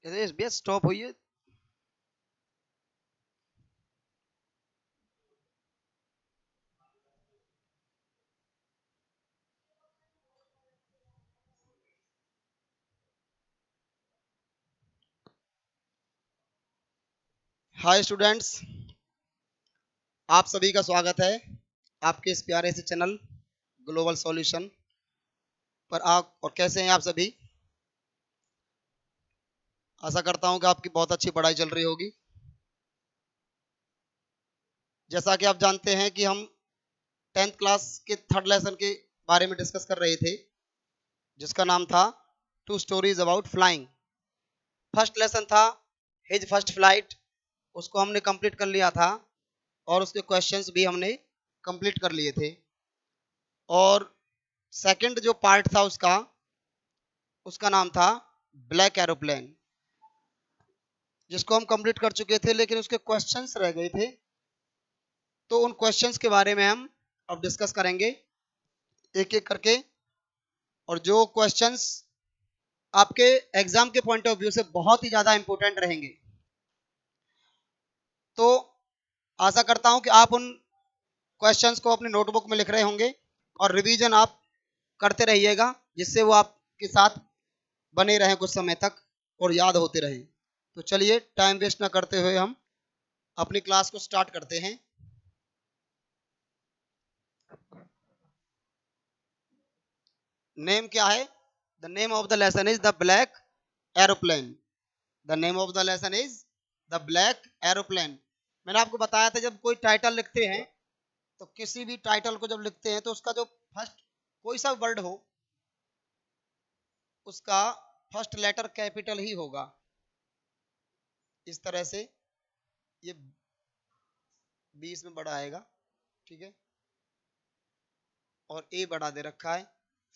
Base stop हुई है। Hi students, आप सभी का स्वागत है आपके इस प्यारे से चैनल ग्लोबल सॉल्यूशन पर। आप और कैसे हैं आप सभी? आशा करता हूं कि आपकी बहुत अच्छी पढ़ाई चल रही होगी। जैसा कि आप जानते हैं कि हम 10th क्लास के थर्ड लेसन के बारे में डिस्कस कर रहे थे, जिसका नाम था two stories about flying. First lesson था हिज फर्स्ट फ्लाइट, उसको हमने कंप्लीट कर लिया था और उसके क्वेश्चंस भी हमने कंप्लीट कर लिए थे। और सेकंड जो पार्ट था उसका उसका नाम था ब्लैक एरोप्लेन, जिसको हम कंप्लीट कर चुके थे, लेकिन उसके क्वेश्चंस रह गए थे। तो उन क्वेश्चंस के बारे में हम अब डिस्कस करेंगे एक एक करके। और जो क्वेश्चंस आपके एग्जाम के पॉइंट ऑफ व्यू से बहुत ही ज़्यादा इंपॉर्टेंट रहेंगे, तो आशा करता हूं कि आप उन क्वेश्चंस को अपने नोटबुक में लिख रहे होंगे और रिवीजन आप करते रहिएगा, जिससे वो आपके साथ बने रहें कुछ समय तक और याद होते रहें। तो चलिए टाइम वेस्ट ना करते हुए हम अपनी क्लास को स्टार्ट करते हैं। नेम क्या है? The name of the lesson is the black aeroplane. The name of the lesson is the black aeroplane. मैंने आपको बताया था, जब कोई टाइटल लिखते हैं तो किसी भी टाइटल को जब लिखते हैं तो उसका जो फर्स्ट कोई सा वर्ड हो, उसका फर्स्ट लेटर कैपिटल ही होगा। इस तरह से ये 20 में बड़ा आएगा, ठीक है, और ए बड़ा दे रखा है।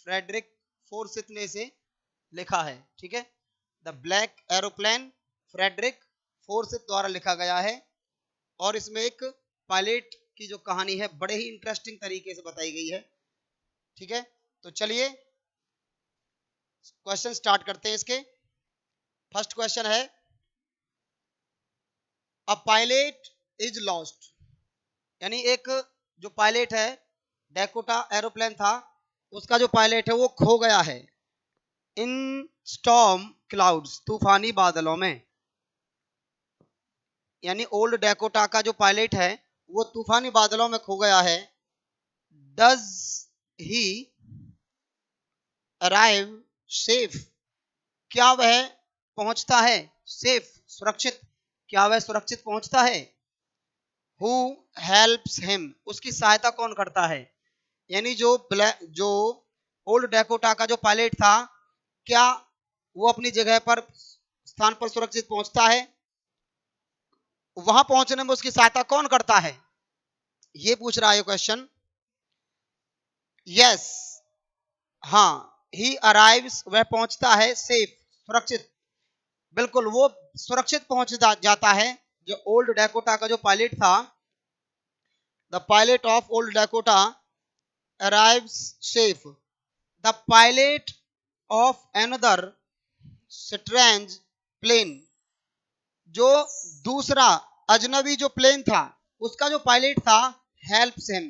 फ्रेडरिक फोर्सिथ ने इसे लिखा है, ठीक है। The black aeroplane Frederick Forsyth द्वारा लिखा गया है। और इसमें एक पायलट की जो कहानी है बड़े ही इंटरेस्टिंग तरीके से बताई गई है, ठीक है। तो चलिए क्वेश्चन स्टार्ट करते हैं इसके। फर्स्ट क्वेश्चन है, अ पायलट इज लॉस्ट, यानी एक जो पायलट है, डैकोटा एरोप्लेन था, उसका जो पायलट है वो खो गया है इन स्टॉर्म क्लाउड्स, तूफानी बादलों में। यानी ओल्ड डैकोटा का जो पायलट है वो तूफानी बादलों में खो गया है। डज ही अराइव सेफ, क्या वह पहुंचता है सेफ, सुरक्षित, क्या वह सुरक्षित पहुंचता है। हु हेल्प्स हिम, उसकी सहायता कौन करता है। यानी जो ओल्ड डैकोटा का जो पायलट था, क्या वो अपनी जगह पर स्थान पर सुरक्षित पहुंचता है, वहां पहुंचने में उसकी सहायता कौन करता है, ये पूछ रहा है क्वेश्चन। यस, हाँ, ही अराइव्स, वह पहुंचता है, सेफ, सुरक्षित, बिल्कुल वो सुरक्षित पहुंच जाता है। जो ओल्ड डैकोटा का जो पायलट था, the pilot of old Dakota arrives safe. The pilot of another strange plane, जो दूसरा अजनबी जो प्लेन था उसका जो पायलट था, हेल्प्स हिम,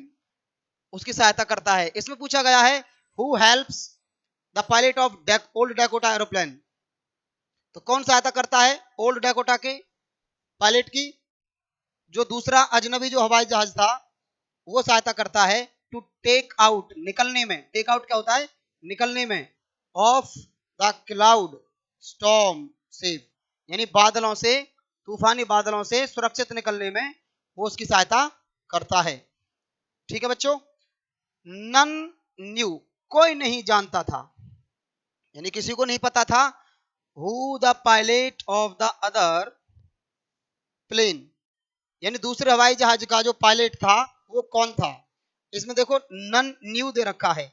उसकी सहायता करता है। इसमें पूछा गया है who helps the pilot of old Dakota aeroplane, तो कौन सहायता करता है ओल्ड डैकोटा के पायलट की। जो दूसरा अजनबी जो हवाई जहाज था वो सहायता करता है टू टेक आउट, निकलने में, टेक आउट क्या होता है, निकलने में, of the cloud storm safe, यानी बादलों से, तूफानी बादलों से सुरक्षित निकलने में वो उसकी सहायता करता है, ठीक है बच्चों। नन न्यू, कोई नहीं जानता था, यानी किसी को नहीं पता था, who the pilot of the other plane, यानी दूसरे हवाई जहाज का जो पायलट था वो कौन था। इसमें देखो नन न्यू दे रखा है।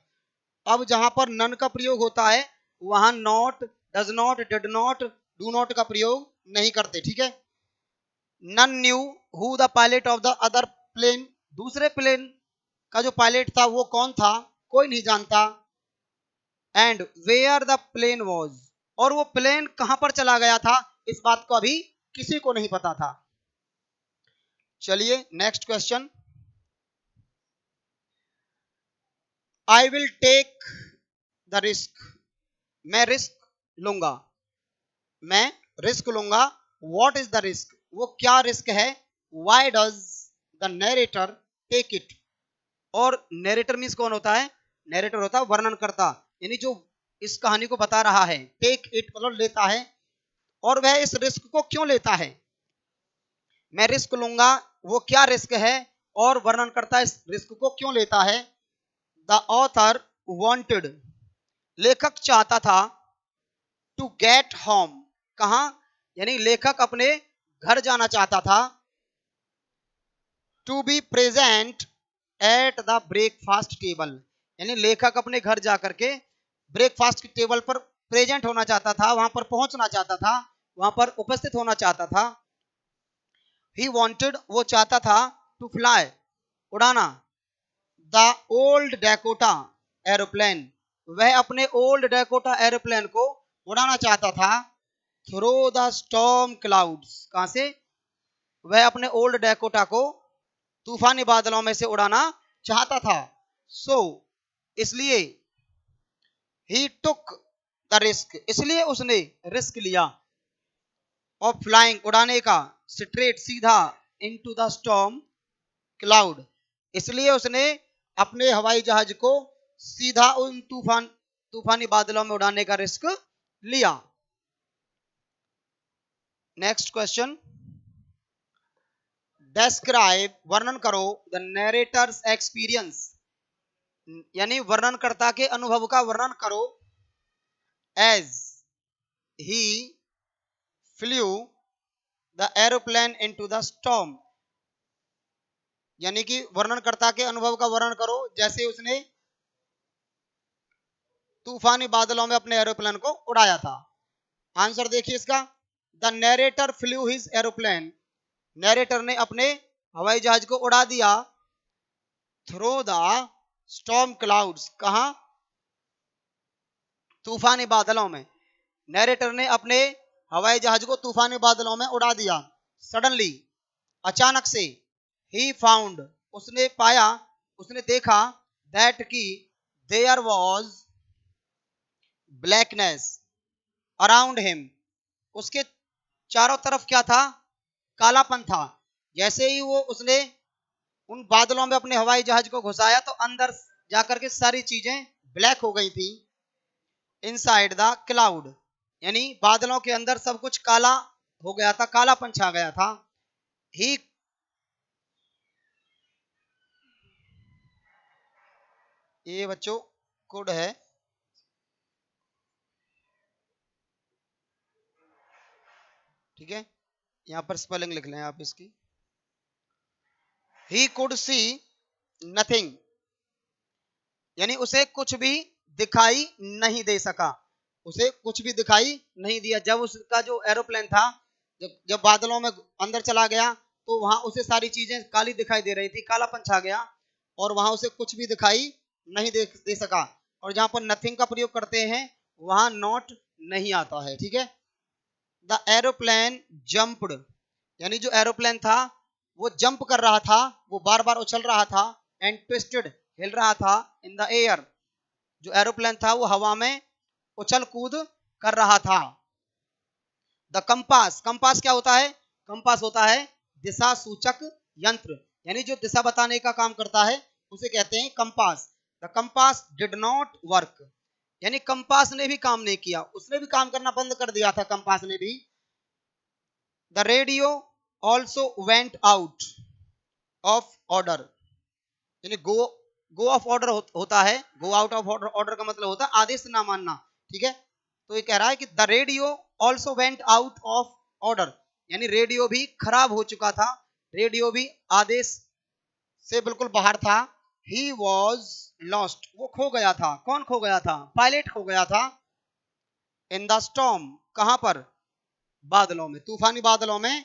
अब जहां पर नन का प्रयोग होता है वहां not, does not, did not, do not का प्रयोग नहीं करते, ठीक है। None knew who the pilot of the other plane, दूसरे प्लेन का जो पायलट था वो कौन था, कोई नहीं जानता। And where the plane was, और वो प्लेन कहां पर चला गया था, इस बात को अभी किसी को नहीं पता था। चलिए next question. I will take the risk, मैं रिस्क लूंगा, मैं रिस्क लूंगा। व्हाट इज द रिस्क, वो क्या रिस्क है। Why does the narrator take it, और नरेटर मीन्स कौन होता है, नरेटर होता है वर्णनकर्ता, यानी जो इस कहानी को बता रहा है। टेक इट मतलब लेता है, और वह इस रिस्क को क्यों लेता है। मैं रिस्क लूंगा, वो क्या रिस्क है, और वर्णनकर्ता इस रिस्क को क्यों लेता है। द ऑथर वांटेड, लेखक चाहता था, टू गेट होम, कहां, यानी लेखक अपने घर जाना चाहता था। To be present at the breakfast table, यानी लेखक अपने घर जाकर के ब्रेकफास्ट की टेबल पर प्रेजेंट होना चाहता था, वहां पर पहुंचना चाहता था, वहां पर उपस्थित होना चाहता था। ही वॉन्टेड, वो चाहता था, टू फ्लाई, उड़ाना, द ओल्ड डैकोटा एरोप्लेन, वह अपने ओल्ड डैकोटा एरोप्लेन को उड़ाना चाहता था। थ्रो द स्टॉर्म क्लाउड्स, कहां से, वह अपने ओल्ड डैकोटा को तूफानी बादलों में से उड़ाना चाहता था। सो इसलिए, ही टुक द रिस्क, इसलिए उसने रिस्क लिया, ऑफ फ्लाइंग, उड़ाने का, स्ट्रेट सीधा, इनटू द स्टॉर्म क्लाउड, इसलिए उसने अपने हवाई जहाज को सीधा उन तूफानी बादलों में उड़ाने का रिस्क लिया। Next question. डेस्क्राइब, वर्णन करो, द नरेटर्स एक्सपीरियंस, यानी वर्णनकर्ता के अनुभव का वर्णन करो। As he flew the aeroplane into the storm, यानी कि वर्णनकर्ता के अनुभव का वर्णन करो जैसे उसने तूफानी बादलों में अपने एरोप्लेन को उड़ाया था। आंसर देखिए इसका, the narrator flu his aeroplane, narrator ने अपने हवाई जहाज को उड़ा दिया, थ्रो द स्टॉर्म क्लाउड्स, कहां, तूफानी बादलों में, नरेटर ने अपने हवाई जहाज को तूफानी बादलों में उड़ा दिया। सडनली, अचानक से, ही फाउंड, उसने पाया, उसने देखा, दैट की, there was blackness around him, उसके चारों तरफ क्या था, कालापन था। जैसे ही वो उसने उन बादलों में अपने हवाई जहाज को घुसाया तो अंदर जाकर के सारी चीजें ब्लैक हो गई थी। इनसाइड द क्लाउड, यानी बादलों के अंदर सब कुछ काला हो गया था, कालापन छा गया था। ही, ये बच्चों कोड है, ठीक है, यहां पर स्पेलिंग लिख लें आप इसकी। ही कुड सी नथिंग, यानी उसे कुछ भी दिखाई नहीं दे सका, उसे कुछ भी दिखाई नहीं दिया। जब उसका जो एरोप्लेन था, जब जब बादलों में अंदर चला गया तो वहां उसे सारी चीजें काली दिखाई दे रही थी, कालापन छा गया, और वहां उसे कुछ भी दिखाई नहीं दे सका। और जहां पर नथिंग का प्रयोग करते हैं वहां नॉट नहीं आता है, ठीक है। द एरोप्लेन जंप्ड, यानी जो एरोप्लेन था वो जंप कर रहा था, वो बार बार उछल रहा था, एंड ट्विस्टेड, हिल रहा था, इन द एयर, जो एरोप्लेन था वो हवा में उछल कूद कर रहा था। द कंपास, कंपास क्या होता है, कंपास होता है दिशा सूचक यंत्र, यानी जो दिशा बताने का काम करता है उसे कहते हैं compass. The compass did not work, यानी कंपास ने भी काम नहीं किया, उसने भी काम करना बंद कर दिया था कंपास ने भी। The radio also went out of order, यानी गो ऑफ ऑर्डर होता है, go out of order, order का मतलब होता है आदेश ना मानना, ठीक है। तो ये कह रहा है कि the radio also went out of order, यानी रेडियो भी खराब हो चुका था, रेडियो भी आदेश से बिल्कुल बाहर था। ही वॉज लॉस्ट, वो खो गया था, कौन खो गया था, पायलट खो गया था। इन द स्टॉर्म, कहां पर, बादलों में, तूफानी बादलों में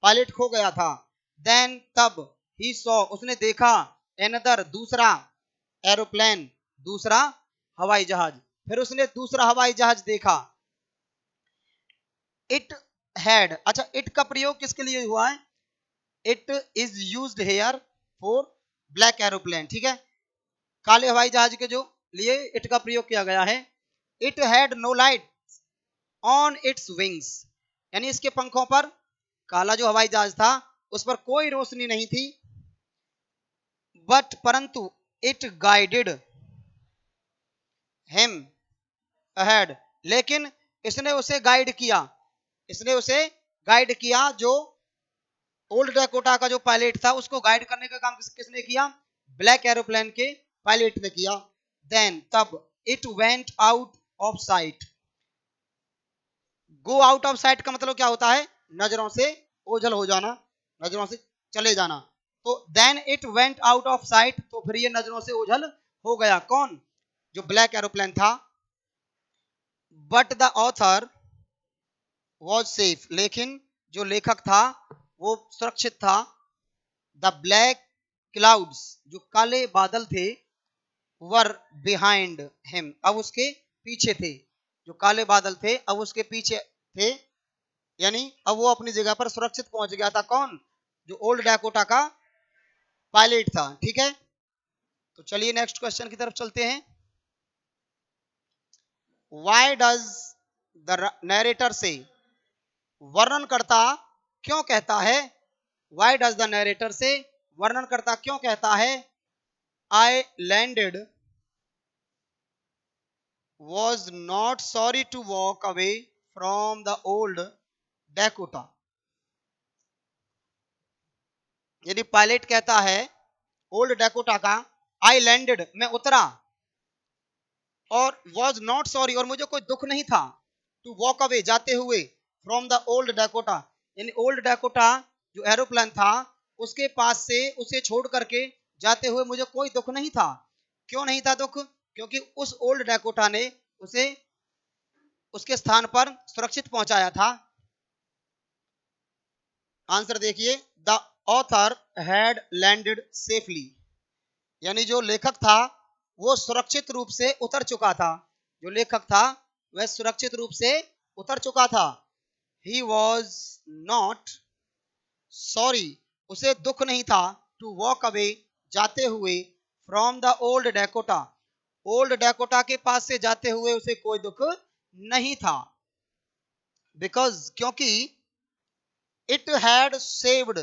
पायलट खो गया था। देन तब, ही सॉ, उसने देखा, एनदर, दूसरा, एरोप्लेन, दूसरा हवाई जहाज, फिर उसने दूसरा हवाई जहाज देखा। इट हैड, अच्छा इट का प्रयोग किसके लिए हुआ है? It is used here for black aeroplane, ठीक है, काले हवाई जहाज के जो लिए इट का प्रयोग किया गया है। It had no light on its wings, यानी इसके पंखों पर, काला जो हवाई जहाज था उस पर कोई रोशनी नहीं थी। बट परंतु इट गाइडेड हिम अहेड, लेकिन इसने उसे गाइड किया, इसने उसे गाइड किया, जो ओल्ड डैकोटा का जो पायलट था उसको गाइड करने का काम किसने किया? ब्लैक एरोप्लेन के पायलट ने किया। देन तब it went out of site, go out of site का मतलब क्या होता है? नजरों से ओझल हो जाना, नजरों से चले जाना। तो then it went out of sight, तो फिर ये नजरों से ओझल हो गया, कौन? जो ब्लैक एरोप्लेन था। But the author was safe, लेकिन जो लेखक था वो सुरक्षित था। द ब्लैक क्लाउड्स, जो काले बादल थे, वर बिहाइंड हिम, अब उसके पीछे थे, जो काले बादल थे अब उसके पीछे थे, यानी अब वो अपनी जगह पर सुरक्षित पहुंच गया था, कौन? जो ओल्ड डैकोटा का पायलट था, ठीक है। तो चलिए नेक्स्ट क्वेश्चन की तरफ चलते हैं। व्हाई डज द नैरेटर से, वर्णनकर्ता क्यों कहता है? व्हाई डज द नैरेटर से, वर्णनकर्ता क्यों कहता है? I landed was not sorry to walk away from the old Dakota, यदि पायलट कहता है ओल्ड डैकोटा का, आई लैंडेड, मैं उतरा, और वॉज नॉट सॉरी, और मुझे कोई दुख नहीं था, टू वॉक अवे, जाते हुए, फ्रॉम द ओल्ड डैकोटा, यानी ओल्ड डैकोटा जो एरोप्लेन था उसके पास से उसे छोड़ करके जाते हुए मुझे कोई दुख नहीं था। क्यों नहीं था दुख? क्योंकि उस ओल्ड डैकोटा ने उसे उसके स्थान पर सुरक्षित पहुंचाया था। आंसर देखिए, the author had landed safely, यानी जो लेखक था वो सुरक्षित रूप से उतर चुका था, जो लेखक था वह सुरक्षित रूप से उतर चुका था। ही वॉज नॉट सॉरी, उसे दुख नहीं था, टू वॉक अवे, जाते हुए, from the old डैकोटा, old Dakota के पास से जाते हुए उसे कोई दुख नहीं था। बिकॉज, क्योंकि, it had saved,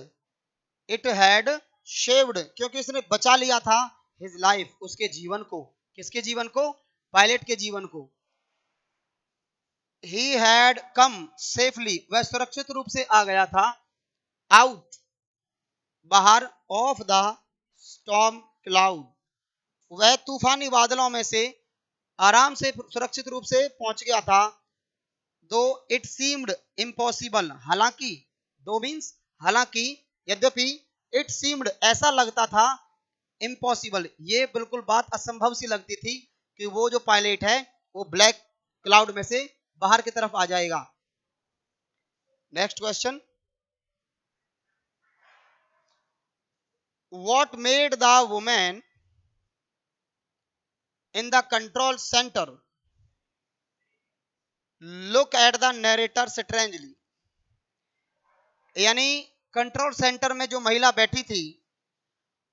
it had shaved, क्योंकि इसने बचा लिया था, हिज लाइफ, उसके जीवन को, किसके जीवन को? पायलट के जीवन को। ही हैड कम सेफली, वह सुरक्षित रूप से आ गया था, आउट, बाहर, ऑफ द स्टॉर्म क्लाउड, वह तूफानी बादलों में से आराम से सुरक्षित रूप से पहुंच गया था। दो इट सीम्ड इम्पॉसिबल, हालांकि, दो मीन्स हालांकि, यद्यपि, इट सीम्ड, ऐसा लगता था, इम्पॉसिबल, ये बिल्कुल बात असंभव सी लगती थी कि वो जो पायलट है वो ब्लैक क्लाउड में से बाहर की तरफ आ जाएगा। Next question, what made the women in the control centre look at the narrator strangely, यानी कंट्रोल सेंटर में जो महिला बैठी थी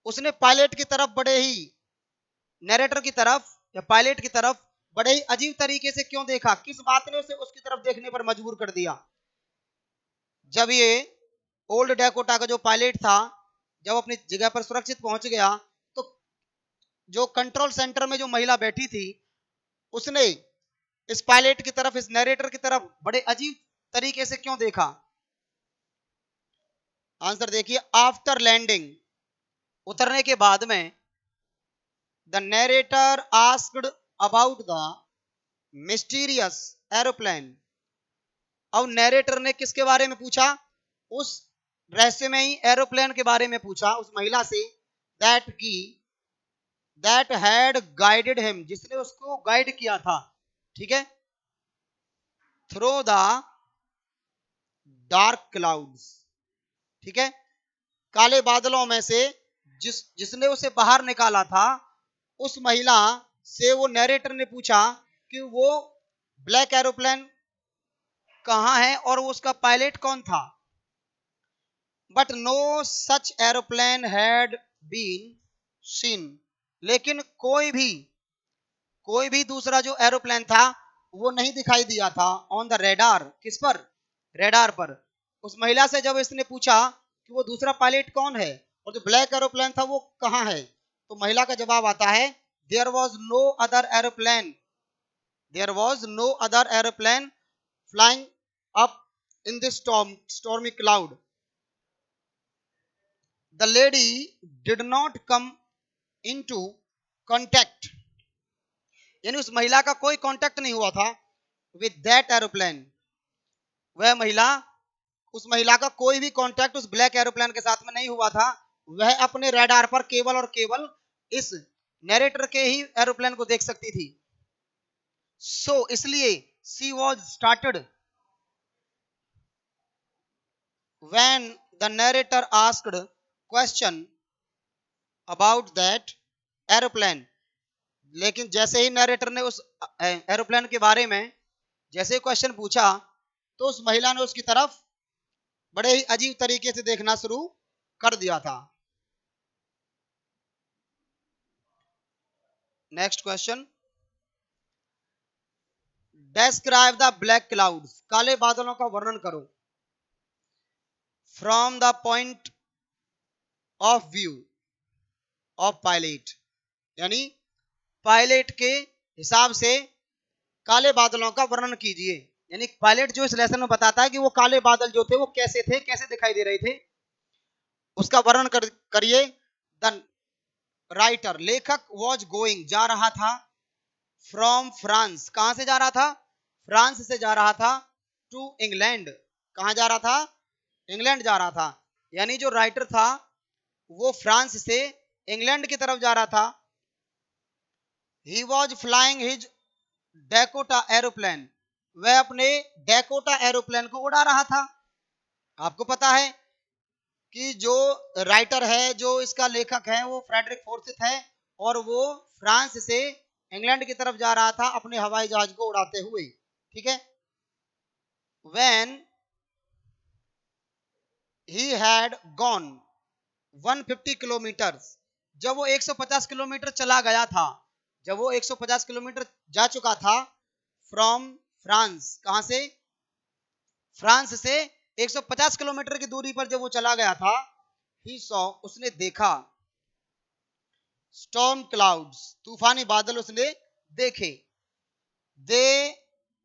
उसने पायलट की तरफ बड़े ही, नैरेटर की तरफ या पायलट की तरफ बड़े ही अजीब तरीके से क्यों देखा? किस बात ने उसे उसकी तरफ देखने पर मजबूर कर दिया? जब ये ओल्ड डैकोटा का जो पायलट था जब अपनी जगह पर सुरक्षित पहुंच गया तो जो कंट्रोल सेंटर में जो महिला बैठी थी उसने इस पायलट की तरफ, इस नैरेटर की तरफ बड़े अजीब तरीके से क्यों देखा? आंसर देखिए, आफ्टर लैंडिंग, उतरने के बाद में, the narrator asked about the mysterious aeroplane, अब नैरेटर ने किसके बारे में पूछा? उस रहस्यमयी एरोप्लेन के बारे में पूछा उस महिला से, दैट की, दैट हैड गाइडेड हिम, जिसने उसको गाइड किया था, ठीक है, थ्रू द डार्क क्लाउड्स, ठीक है, काले बादलों में से, जिसने उसे बाहर निकाला था, उस महिला से वो नैरेटर ने पूछा कि वो ब्लैक एरोप्लेन कहाँ है और उसका पायलट कौन था। But no such aeroplane had been seen, लेकिन कोई भी दूसरा जो एरोप्लेन था वो नहीं दिखाई दिया था ऑन द रेडार। किस पर, रेडार पर। उस महिला से जब इसने पूछा कि वो दूसरा पायलट कौन है और जो ब्लैक एरोप्लेन था वो कहाँ है, तो महिला का जवाब आता है there was no other aeroplane, there was no other aeroplane flying up in this stormy cloud, the lady did not come into contact, यानी उस महिला का कोई कांटेक्ट नहीं हुआ था विद दैट एरोप्लेन। वह महिला, उस महिला का कोई भी कांटेक्ट उस ब्लैक एरोप्लेन के साथ में नहीं हुआ था। वह अपने रडार पर केवल और केवल इस नैरेटर के ही एरोप्लेन को देख सकती थी। सो इसलिए she was started when the narrator asked question about that aeroplane, लेकिन जैसे ही नैरेटर ने उस एरोप्लेन के बारे में जैसे क्वेश्चन पूछा तो उस महिला ने उसकी तरफ बड़े ही अजीब तरीके से देखना शुरू कर दिया था। Next question, describe the black clouds, काले बादलों का वर्णन करो। From the point of view of pilot, यानी पायलट के हिसाब से काले बादलों का वर्णन कीजिए। यानी पायलट जो इस लेसन में बताता है कि वो काले बादल जो थे वो कैसे थे, कैसे दिखाई दे रहे थे, उसका वर्णन करिए। द राइटर, लेखक, वॉज गोइंग, जा रहा था, फ्रॉम फ्रांस, कहां से जा रहा था, फ्रांस से जा रहा था, टू इंग्लैंड, कहां जा रहा था, इंग्लैंड जा रहा था। यानी जो राइटर था वो फ्रांस से इंग्लैंड की तरफ जा रहा था। He was flying his Dakota aeroplane, वह अपने डैकोटा एरोप्लेन को उड़ा रहा था। आपको पता है कि जो राइटर है, जो इसका लेखक है, वो फ्रेडरिक फोर्सिथ है और वो फ्रांस से इंग्लैंड की तरफ जा रहा था अपने हवाई जहाज को उड़ाते हुए। ठीक है। When he had gone 150 kilometre, जब वो 150 किलोमीटर चला गया था, जब वो 150 किलोमीटर जा चुका था, फ्रॉम फ्रांस, कहां से, फ्रांस से 150 किलोमीटर की दूरी पर जब वो चला गया था, ही सॉ, उसने देखा, स्टॉर्म क्लाउड्स, तूफानी बादल उसने देखे। दे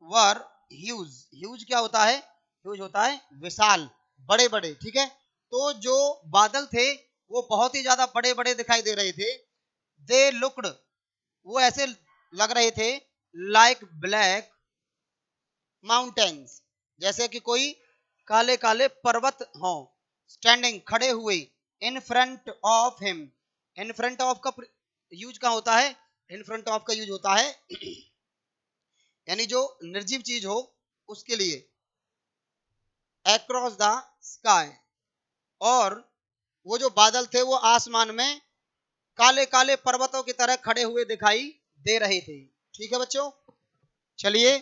वर ह्यूज, ह्यूज क्या होता है, ह्यूज होता है विशाल, बड़े बड़े। ठीक है। तो जो बादल थे वो बहुत ही ज्यादा बड़े बड़े दिखाई दे रहे थे। दे लुक्ड, वो ऐसे लग रहे थे, लाइक ब्लैक माउंटेन्स, जैसे कि कोई काले काले पर्वत हों, स्टैंडिंग, खड़े हुए, in front of him, in front of का यूज का होता है, इन फ्रंट ऑफ का यूज होता है यानी जो निर्जीव चीज हो उसके लिए, अक्रॉस द स्काई, और वो जो बादल थे वो आसमान में काले काले पर्वतों की तरह खड़े हुए दिखाई दे रहे थे। ठीक है बच्चों, चलिए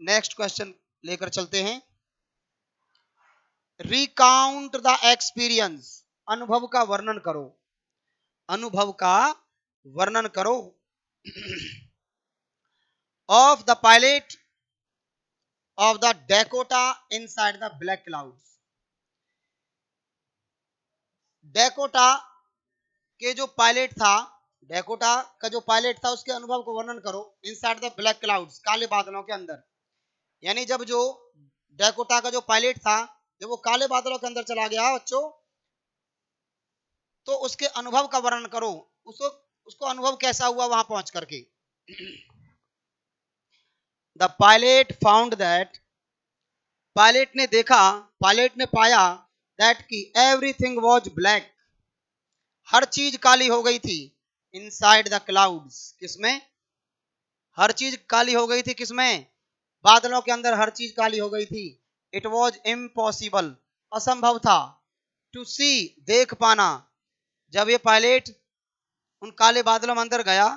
नेक्स्ट क्वेश्चन लेकर चलते हैं। रिकाउंट द एक्सपीरियंस, अनुभव का वर्णन करो, अनुभव का वर्णन करो of the pilot of the Dakota inside the black clouds, Dakota के जो पायलट था, डैकोटा का जो पायलट था उसके अनुभव को वर्णन करो इनसाइड द ब्लैक क्लाउड्स, काले बादलों के अंदर। यानी जब जो डैकोटा का जो पायलट था जब वो काले बादलों के अंदर चला गया बच्चों, तो उसके अनुभव का वर्णन करो, उसको अनुभव कैसा हुआ वहां पहुंच करके। The pilot found that, pilot ने देखा, पायलट ने पाया, दैट की एवरीथिंग वाज ब्लैक, हर चीज काली हो गई थी, इनसाइड द क्लाउड्स, किसमें, हर चीज काली हो गई थी, किसमें, बादलों के अंदर हर चीज काली हो गई थी। इट वॉज इम्पॉसिबल, असंभव था, टू सी, देख पाना। जब ये पायलट उन काले बादलों में अंदर गया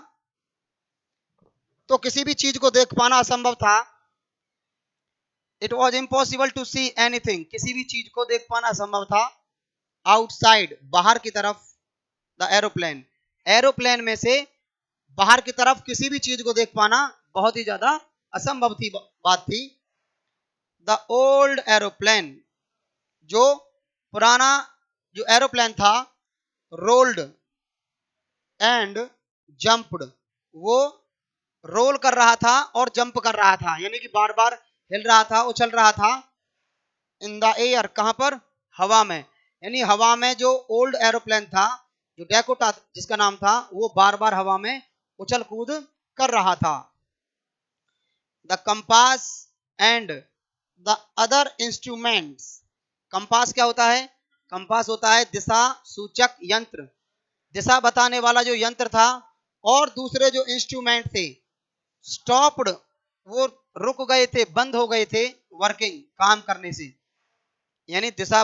तो किसी भी चीज को देख पाना असंभव था। It was impossible to see anything, किसी भी चीज को देख पाना असंभव था, आउटसाइड, बाहर की तरफ, द एरोप्लेन, एरोप्लेन में से बाहर की तरफ किसी भी चीज को देख पाना बहुत ही ज्यादा असंभव थी बात थी। द ओल्ड एरोप्लेन, जो पुराना जो एरोप्लेन था, रोल्ड एंड जंप्ड, वो रोल कर रहा था और जंप कर रहा था, यानी कि बार बार हिल रहा था, उछल रहा था। इन द एयर, कहां पर, हवा में, यानी हवा में जो ओल्ड एरोप्लेन था, जो डेकोटा जिसका नाम था, वो बार बार हवा में उछल कूद कर रहा था। The compass and the other instruments, compass क्या होता है, कंपास होता है दिशा सूचक यंत्र, दिशा बताने वाला जो यंत्र था, और दूसरे जो इंस्ट्रूमेंट थे, स्टॉप्ड, वो रुक गए थे, बंद हो गए थे, वर्किंग, काम करने से, यानी दिशा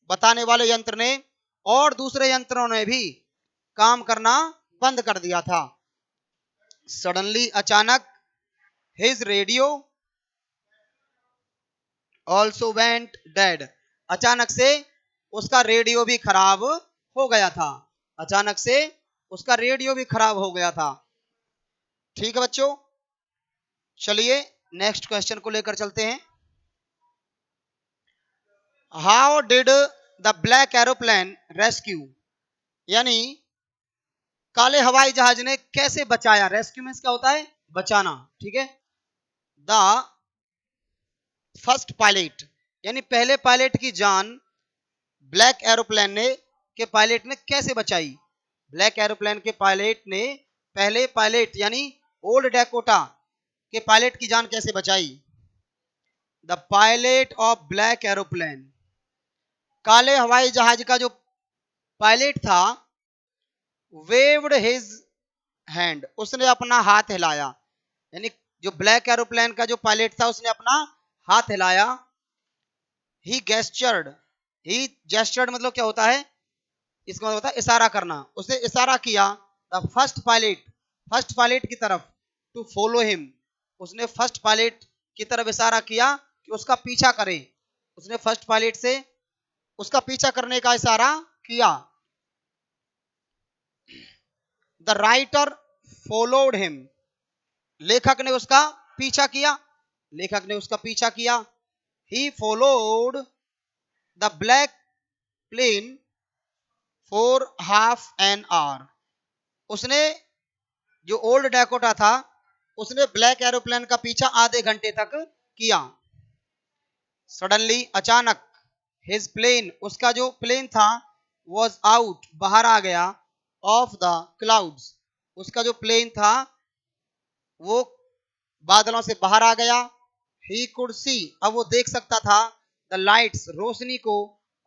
बताने वाले यंत्र ने और दूसरे यंत्रों ने भी काम करना बंद कर दिया था। सडनली, अचानक, his radio also went dead, अचानक से उसका रेडियो भी खराब हो गया था, अचानक से उसका रेडियो भी खराब हो गया था। ठीक है बच्चों, चलिए नेक्स्ट क्वेश्चन को लेकर चलते हैं। How did the black aeroplane rescue, यानी काले हवाई जहाज ने कैसे बचाया, रेस्क्यू मींस क्या होता है, बचाना, ठीक है। द फर्स्ट पायलट, यानी पहले पायलट की जान ब्लैक एरोप्लेन ने के पायलट ने कैसे बचाई, ब्लैक एरोप्लेन के पायलट ने पहले पायलट यानी ओल्ड डेकोटा के पायलट की जान कैसे बचाई। The pilot of black aeroplane, काले हवाई जहाज का जो पायलट था, वेव्ड हिज हैंड, उसने अपना हाथ हिलाया, यानी जो ब्लैक एरोप्लेन का जो पायलट था उसने अपना हाथ हिलाया। ही गेस्चर्ड, ही जेस्चर्ड मतलब क्या होता है, इसका मतलब होता है इशारा करना, उसने इशारा किया। द फर्स्ट पायलट की तरफ, टू फॉलो हिम, उसने फर्स्ट पायलट की तरफ इशारा किया कि उसका पीछा करे, उसने फर्स्ट पायलट से उसका पीछा करने का इशारा किया। द राइटर फॉलोड हिम, लेखक ने उसका पीछा किया, लेखक ने उसका पीछा किया। He followed the black plane for half an hour, उसने जो ओल्ड डैकोटा था, उसने ब्लैक एरोप्लेन का पीछा आधे घंटे तक किया। सडनली, अचानक, हिज प्लेन, उसका जो प्लेन था, वॉज आउट, बाहर आ गया, ऑफ द क्लाउड्स, उसका जो प्लेन था वो बादलों से बाहर आ गया। ही कुड सी, अब वो देख सकता था, द लाइट्स, रोशनी को,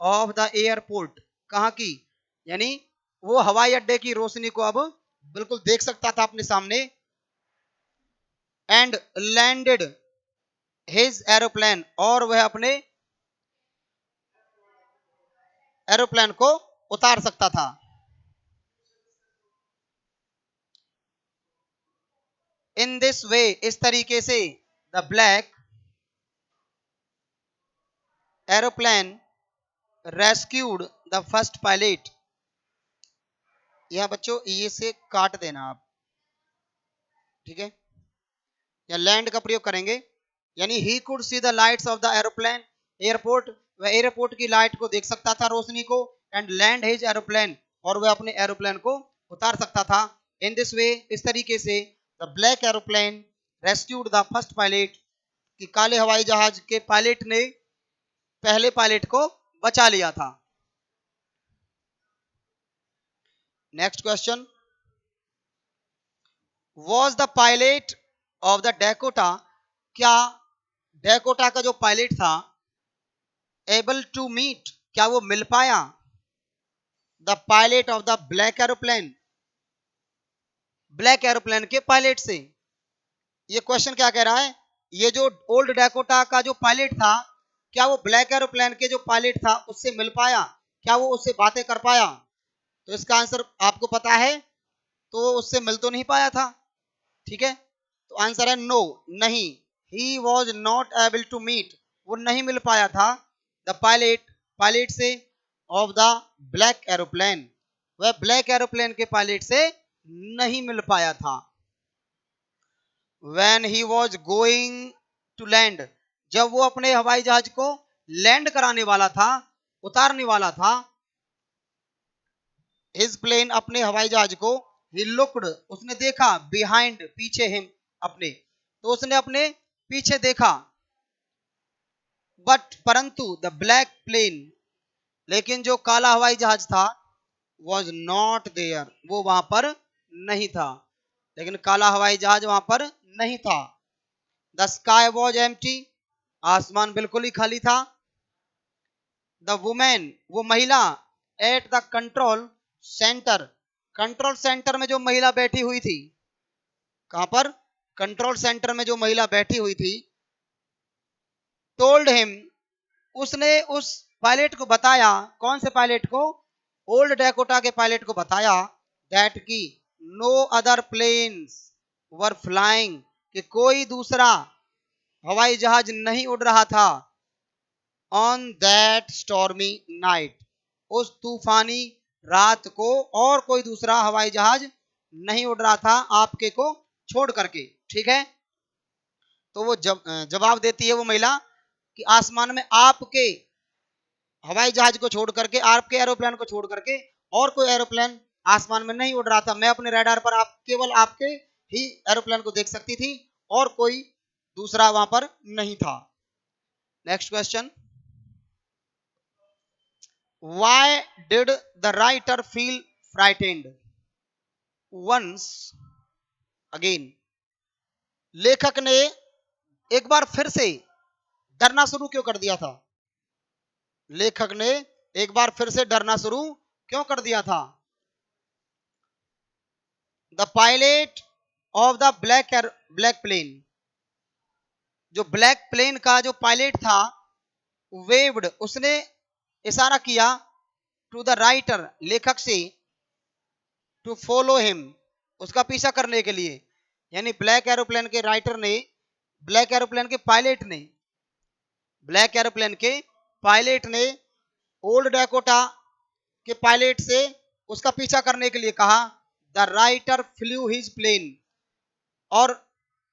ऑफ द एयरपोर्ट, कहाँ की, यानी वो हवाई अड्डे की रोशनी को अब बिल्कुल देख सकता था अपने सामने। एंड लैंडेड हिज एरोप्लेन, और वह अपने एरोप्लेन को उतार सकता था। इन दिस वे, इस तरीके से, the black aeroplane rescued the first pilot, यह बच्चों ये से काट देना आप, ठीक है, या लैंड का प्रयोग करेंगे, यानी he could see the lights off the aeroplane, airport, वह एयरपोर्ट की लाइट को देख सकता था, रोशनी को। एंड लैंड हिज एरोप्लेन, और वह अपने एरोप्लेन को उतार सकता था। इन दिस वे, इस तरीके से, the black aeroplane rescued the first pilot, कि काले हवाई जहाज के पायलट ने पहले पायलट को बचा लिया था। Next question, was the pilot of the Dakota, क्या डेकोटा का जो पायलट था, एबल टू मीट, क्या वो मिल पाया, the pilot of the black aeroplane, black aeroplane के पायलट से। ये क्वेश्चन क्या कह रहा है, ये जो ओल्ड डेकोटा का जो पायलट था, क्या वो ब्लैक एरोप्लेन के जो पायलट था उससे मिल पाया, क्या वो उससे बातें कर पाया। तो इसका आंसर आपको पता है, तो उससे मिल तो नहीं पाया था, ठीक है, तो आंसर है नो, नहीं। he was not able to meet, वो नहीं मिल पाया था, the पायलट से, of the black aeroplane, वह ब्लैक एरोप्लेन के पायलट से नहीं मिल पाया था। when he was going to land, जब वो अपने हवाई जहाज को लैंड कराने वाला था, उतारने वाला था, his plane, अपने हवाई जहाज को, he looked, उसने देखा, behind, पीछे him, अपने, तो उसने अपने पीछे देखा, बट परंतु द ब्लैक प्लेन, लेकिन जो काला हवाई जहाज था, वॉज नॉट देयर, वो वहां पर नहीं था, लेकिन काला हवाई जहाज वहां पर नहीं था। द स्काई वॉज एम्प्टी, आसमान बिल्कुल ही खाली था। द वुमेन, वो महिला, at the control centre, control centre में जो महिला बैठी हुई थी, कहां पर, कंट्रोल सेंटर में जो महिला बैठी हुई थी, टोल्ड हिम, उसने उस पायलट को बताया, कौन से पायलट को, ओल्ड डैकोटा के पायलट को बताया, दैट की no other planes were flying, कि कोई दूसरा हवाई जहाज नहीं उड़ रहा था, ऑन दैट स्टॉर्मी नाइट, उस तूफानी रात को और कोई दूसरा हवाई जहाज नहीं उड़ रहा था आपके को छोड़ करके। ठीक है, तो वो जवाब देती है वो महिला कि आसमान में आपके हवाई जहाज को छोड़ करके, आपके एरोप्लेन को छोड़ करके और कोई एरोप्लेन आसमान में नहीं उड़ रहा था। मैं अपने रडार पर केवल आपके ही एरोप्लेन को देख सकती थी और कोई दूसरा वहां पर नहीं था। Next question, why did the writer feel frightened once again, लेखक ने एक बार फिर से डरना शुरू क्यों कर दिया था, लेखक ने एक बार फिर से डरना शुरू क्यों कर दिया था। The pilot of the black plane, जो ब्लैक प्लेन का जो पायलट था, वेव्ड, उसने इशारा किया, टू द राइटर, लेखक से, टू फॉलो हिम, उसका पीछा करने के लिए, यानी ब्लैक एरोप्लेन के राइटर ने, ब्लैक एरोप्लेन के पायलट ने, ब्लैक एरोप्लेन के पायलट ने ओल्ड डैकोटा के पायलट से उसका पीछा करने के लिए कहा। The writer flew his plane, और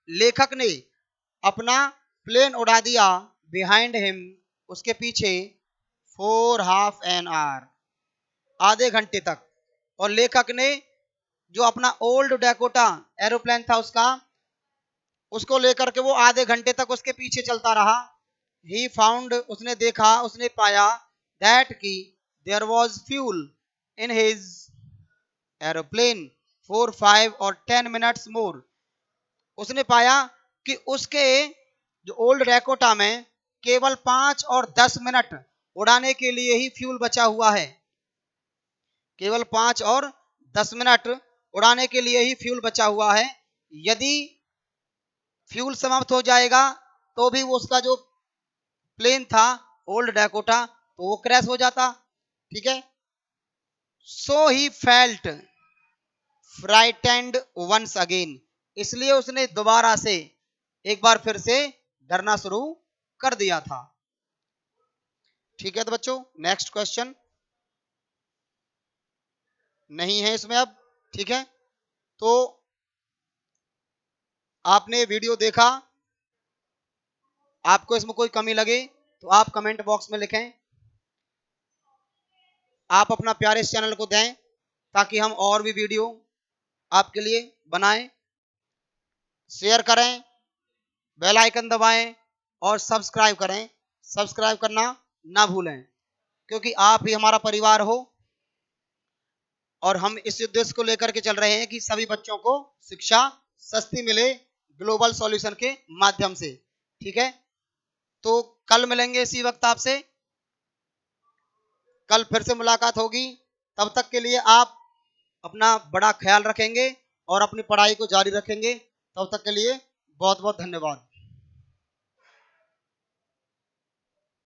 लेखक ने अपना प्लेन उड़ा दिया, बिहाइंड हिम, उसके पीछे, फॉर हाफ एन आवर, आधे घंटे तक। और लेखक ने जो अपना ओल्ड डैकोटा एरोप्लेन था उसको लेकर के वो आधे घंटे तक उसके पीछे चलता रहा। ही फाउंड, उसने देखा, उसने पाया, दैट की there was fuel in his aeroplane for 5 और 10 मिनट्स मोर, उसने पाया कि उसके जो ओल्ड डैकोटा में केवल 5 और 10 मिनट उड़ाने के लिए ही फ्यूल बचा हुआ है, केवल 5 और 10 मिनट उड़ाने के लिए ही फ्यूल बचा हुआ है। यदि फ्यूल समाप्त हो जाएगा तो भी वो उसका जो प्लेन था ओल्ड डैकोटा, तो वो क्रैश हो जाता। ठीक है, so he felt frightened once again, इसलिए उसने दोबारा से, एक बार फिर से डरना शुरू कर दिया था। ठीक है, तो बच्चों नेक्स्ट क्वेश्चन नहीं है इसमें अब। ठीक है, तो आपने वीडियो देखा, आपको इसमें कोई कमी लगे तो आप कमेंट बॉक्स में लिखें। आप अपना प्यार इस चैनल को दें ताकि हम और भी वीडियो आपके लिए बनाएं। शेयर करें, बेल आइकन दबाएं और सब्सक्राइब करें, सब्सक्राइब करना ना भूलें, क्योंकि आप ही हमारा परिवार हो और हम इस उद्देश्य को लेकर के चल रहे हैं कि सभी बच्चों को शिक्षा सस्ती मिले ग्लोबल सॉल्यूशन के माध्यम से। ठीक है, तो कल मिलेंगे इसी वक्त आपसे, कल फिर से मुलाकात होगी। तब तक के लिए आप अपना बड़ा ख्याल रखेंगे और अपनी पढ़ाई को जारी रखेंगे। तब तक के लिए बहुत बहुत धन्यवाद।